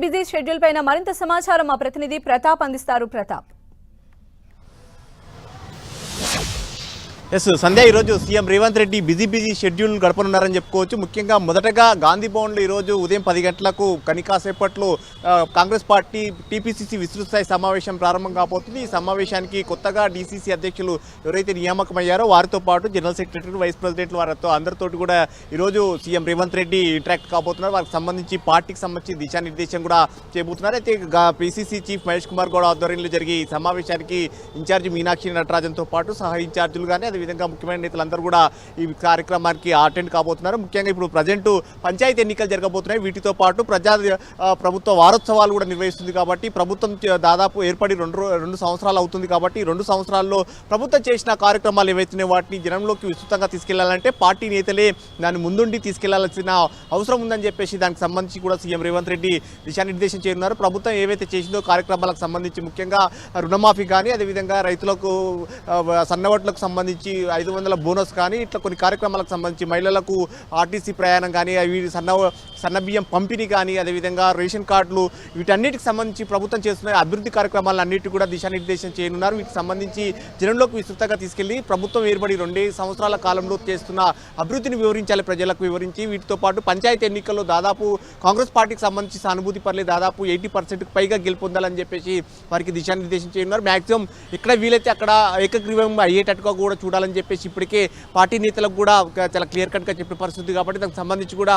Busy schedule పైన మరింత సమాచారం మా ప్రతినిధి ప్రతాప్ అందిస్తారు. ప్రతాప్. ఎస్ సంధ్య, ఈరోజు CM Revanth Reddy busy schedule గడపనున్నారని చెప్పుకోవచ్చు. ముఖ్యంగా మొదటగా గాంధీ భవన్లో ఈరోజు ఉదయం 10 గంటలకు కాసేపట్లో కాంగ్రెస్ పార్టీ టీపీసీసీ విస్తృత స్థాయి సమావేశం ప్రారంభం కాబోతుంది. ఈ సమావేశానికి కొత్తగా డీసీసీ అధ్యక్షులు ఎవరైతే నియామకమయ్యారో వారితో పాటు జనరల్ సెక్రటరీ, వైస్ ప్రెసిడెంట్లు వారితో అందరితోటి కూడా ఈరోజు సీఎం రేవంత్ రెడ్డి ఇంటరాక్ట్ కాబోతున్నారు. వారికి సంబంధించి పార్టీకి సంబంధించి దిశానిర్దేశం కూడా చేయబోతున్నారు. అయితే పీసీసీ చీఫ్ మహేష్ కుమార్ గౌడ్ ఆధ్వర్యంలో జరిగే ఈ సమావేశానికి ఇన్ఛార్జి మీనాక్షి నటరాజన్తో పాటు సహ ఇన్ఛార్జీలు కానీ అదేవిధంగా ముఖ్యమైన నేతలందరూ కూడా ఈ కార్యక్రమానికి అటెండ్ కాబోతున్నారు. ముఖ్యంగా ఇప్పుడు ప్రజెంట్ పంచాయతీ ఎన్నికలు జరగబోతున్నాయి. వీటితో పాటు ప్రభుత్వ వారోత్సవాలు కూడా నిర్వహిస్తుంది. కాబట్టి ప్రభుత్వం దాదాపు ఏర్పడి రెండు సంవత్సరాలు అవుతుంది. కాబట్టి 2 సంవత్సరాల్లో ప్రభుత్వం చేసిన కార్యక్రమాలు ఏవైతున్నాయో వాటిని జనంలోకి విస్తృతంగా తీసుకెళ్లాలంటే పార్టీ నేతలే దాన్ని ముందుండి తీసుకెళ్లాల్సిన అవసరం ఉందని చెప్పేసి దానికి సంబంధించి కూడా సీఎం రేవంత్ రెడ్డి దిశానిర్దేశం చేయనున్నారు. ప్రభుత్వం ఏవైతే చేసిందో కార్యక్రమాలకు సంబంధించి ముఖ్యంగా రుణమాఫీ కానీ అదేవిధంగా రైతులకు సన్నవడ్లకు సంబంధించి 500 బోనస్ కానీ ఇట్లా కొన్ని కార్యక్రమాలకు సంబంధించి మహిళలకు ఆర్టీసీ ప్రయాణం కానీ అవి సన్నబియ్యం పంపిణీ కానీ అదేవిధంగా రేషన్ కార్డులు వీటన్నిటికి సంబంధించి ప్రభుత్వం చేస్తున్న అభివృద్ధి కార్యక్రమాలను అన్నిటి కూడా దిశానిర్దేశం చేయనున్నారు. వీటికి సంబంధించి జనంలోకి విస్తృతంగా తీసుకెళ్లి ప్రభుత్వం ఏర్పడి 2 సంవత్సరాల కాలంలో చేస్తున్న అభివృద్ధిని వివరించాలి, ప్రజలకు వివరించి. వీటితో పాటు పంచాయతీ ఎన్నికల్లో దాదాపు కాంగ్రెస్ పార్టీకి సంబంధించి సానుభూతి పర్లేదు దాదాపు 80%కు పైగా గెలుపొందాలని చెప్పేసి వారికి దిశానిర్దేశం చేయనున్నారు. మ్యాక్సిమం ఎక్కడ వీలైతే అక్కడ ఏకగ్రీవం అయ్యేటట్టుగా కూడా చూడాలని చెప్పేసి ఇప్పటికే పార్టీ నేతలకు కూడా చాలా క్లియర్ కట్గా చెప్పిన పరిస్థితి. కాబట్టి దానికి సంబంధించి కూడా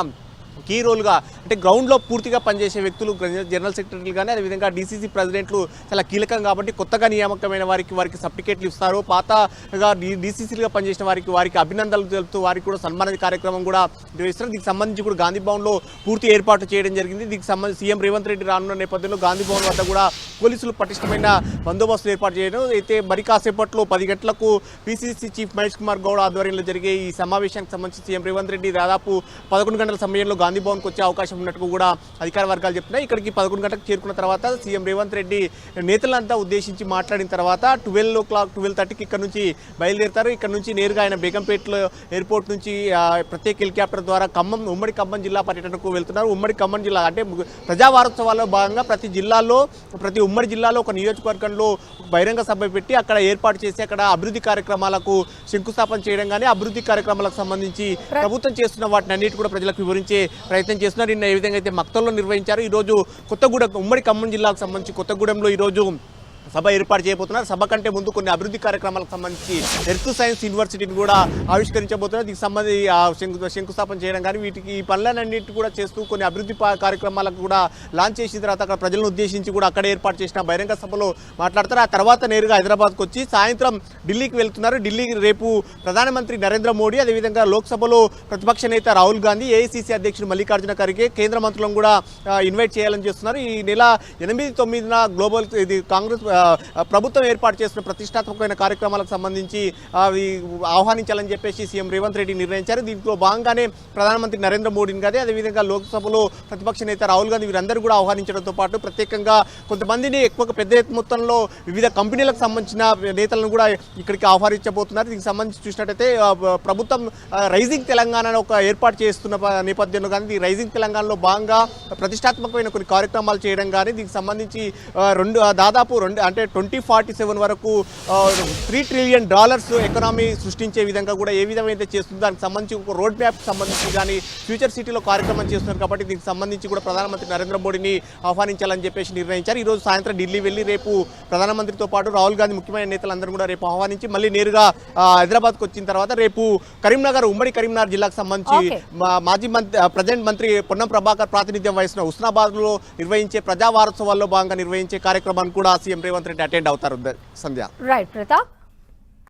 కీ రోల్గా అంటే గ్రౌండ్లో పూర్తిగా పనిచేసే వ్యక్తులు జనరల్ సెక్రటరీలు కానీ అదేవిధంగా డీసీసీ ప్రెసిడెంట్లు చాలా కీలకం. కాబట్టి కొత్తగా నియామకమైన వారికి సర్టిఫికేట్లు ఇస్తారు. పాతగా డీసీసీలుగా పనిచేసిన వారికి అభినందనలు తెలుపుతూ వారికి కూడా సన్మాన కార్యక్రమం కూడా నిర్వహిస్తారు. దీనికి సంబంధించి కూడా గాంధీ భవన్లో పూర్తి ఏర్పాటు చేయడం జరిగింది. దీనికి సంబంధించి సీఎం రేవంత్ రెడ్డి రానున్న నేపథ్యంలో గాంధీ భవన్ వద్ద కూడా పోలీసులు పటిష్టమైన బందోబస్తు ఏర్పాటు చేయడం. అయితే మరి కాసేపట్లో 10 గంటలకు పీసీసీ చీఫ్ మహేష్ కుమార్ గౌడ్ ఆధ్వర్యంలో జరిగే ఈ సమావేశానికి సంబంధించి సీఎం రేవంత్ రెడ్డి దాదాపు 11 గంటల సమయంలో గాంధీ భవన్కి వచ్చే అవకాశం ఉన్నట్టు కూడా అధికార వర్గాలు చెప్తున్నాయి. ఇక్కడికి 11 గంటలకు చేరుకున్న తర్వాత సీఎం రేవంత్ రెడ్డి నేతలంతా ఉద్దేశించి మాట్లాడిన తర్వాత 12:30కి ఇక్కడ నుంచి బయలుదేరుతారు. ఇక్కడ నుంచి నేరుగా ఆయన బేగంపేటలో ఎయిర్పోర్ట్ నుంచి ప్రత్యేక హెలికాప్టర్ ద్వారా ఉమ్మడి ఖమ్మం జిల్లా పర్యటనకు వెళ్తున్నారు. ఉమ్మడి ఖమ్మం జిల్లా అంటే ప్రజా వారోత్సవాల్లో భాగంగా ప్రతి ఉమ్మడి జిల్లాలో ఒక నియోజకవర్గంలో బహిరంగ సభ పెట్టి అక్కడ ఏర్పాటు చేసి అక్కడ అభివృద్ధి కార్యక్రమాలకు శంకుస్థాపన చేయడం కానీ అభివృద్ధి కార్యక్రమాలకు సంబంధించి ప్రభుత్వం చేస్తున్న వాటిని అన్నిటి కూడా ప్రజలకు వివరించే ప్రయత్నం చేస్తున్నారు. నిన్న ఏ విధంగా అయితే మక్తల్లో నిర్వహించారు. ఈరోజు కొత్తగూడెం ఉమ్మడి ఖమ్మం జిల్లాకు సంబంధించి కొత్తగూడెంలో ఈరోజు సభ ఏర్పాటు చేయబోతున్నారు. సభ కంటే ముందు కొన్ని అభివృద్ధి కార్యక్రమాలకు సంబంధించి ఎర్త్ సైన్స్ యూనివర్సిటీని కూడా ఆవిష్కరించబోతున్నారు. దీనికి సంబంధించి శంకుస్థాపన చేయడం కానీ ఈ పనులన్నింటి కూడా చేస్తూ కొన్ని అభివృద్ధి కార్యక్రమాలకు కూడా లాంచ్ చేసిన తర్వాత అక్కడ ప్రజలను ఉద్దేశించి కూడా అక్కడ ఏర్పాటు చేసిన బహిరంగ సభలో మాట్లాడతారు. ఆ తర్వాత నేరుగా హైదరాబాద్కు వచ్చి సాయంత్రం ఢిల్లీకి వెళ్తున్నారు. ఢిల్లీకి రేపు ప్రధానమంత్రి నరేంద్ర మోడీ అదేవిధంగా లోక్సభలో ప్రతిపక్ష నేత రాహుల్ గాంధీ, ఏఐసీసీ అధ్యక్షుడు మల్లికార్జున ఖర్గే, కేంద్ర మంత్రులను కూడా ఇన్వైట్ చేయాలని చేస్తున్నారు. ఈ నెల 8-9న గ్లోబల్ కాంగ్రెస్ ప్రభుత్వం ఏర్పాటు చేసిన ప్రతిష్టాత్మకమైన కార్యక్రమాలకు సంబంధించి అవి ఆహ్వానించాలని చెప్పేసి సీఎం రేవంత్ రెడ్డి నిర్ణయించారు. దీంట్లో భాగంగానే ప్రధానమంత్రి నరేంద్ర మోడీని కానీ అదేవిధంగా లోక్సభలో ప్రతిపక్ష నేత రాహుల్ గాంధీ వీరందరూ కూడా ఆహ్వానించడంతో పాటు ప్రత్యేకంగా కొంతమందిని పెద్ద మొత్తంలో వివిధ కంపెనీలకు సంబంధించిన నేతలను కూడా ఇక్కడికి ఆహ్వానించబోతున్నారు. దీనికి సంబంధించి చూసినట్టయితే ప్రభుత్వం రైజింగ్ తెలంగాణ ఒక ఏర్పాటు చేస్తున్న నేపథ్యంలో కానీ రైజింగ్ తెలంగాణలో భాగంగా ప్రతిష్టాత్మకమైన కొన్ని కార్యక్రమాలు చేయడం కానీ దీనికి సంబంధించి దాదాపు 2047 వరకు $3 ట్రిలియన్ ఎకనామీ సృష్టించే విధంగా కూడా ఏ విధమైతే చేస్తుందో దానికి సంబంధించి ఒక రోడ్ మ్యాప్ సంబంధించి కానీ ఫ్యూచర్ సిటీలో కార్యక్రమం చేస్తున్నారు. కాబట్టి దీనికి సంబంధించి కూడా ప్రధానమంత్రి నరేంద్ర మోడీని ఆహ్వానించాలని చెప్పేసి నిర్ణయించారు. ఈరోజు సాయంత్రం ఢిల్లీ వెళ్ళి రేపు ప్రధానమంత్రితో పాటు రాహుల్ గాంధీ ముఖ్యమైన నేతలందరూ కూడా రేపు ఆహ్వానించి మళ్ళీ నేరుగా హైదరాబాద్కు వచ్చిన తర్వాత రేపు ఉమ్మడి కరీంనగర్ జిల్లాకు సంబంధించి ప్రజెంట్ మంత్రి పొన్నం ప్రభాకర్ ప్రాతినిధ్యం వహిస్తున్న హుస్నాబాద్లో నిర్వహించే ప్రజా వారోత్సవాల్లో భాగంగా నిర్వహించే కార్యక్రమాన్ని కూడా సీఎం రేవంత్ రెడ్డి అటెండ్ అవుతారు. సంధ్య. రైట్ ప్రతాప్.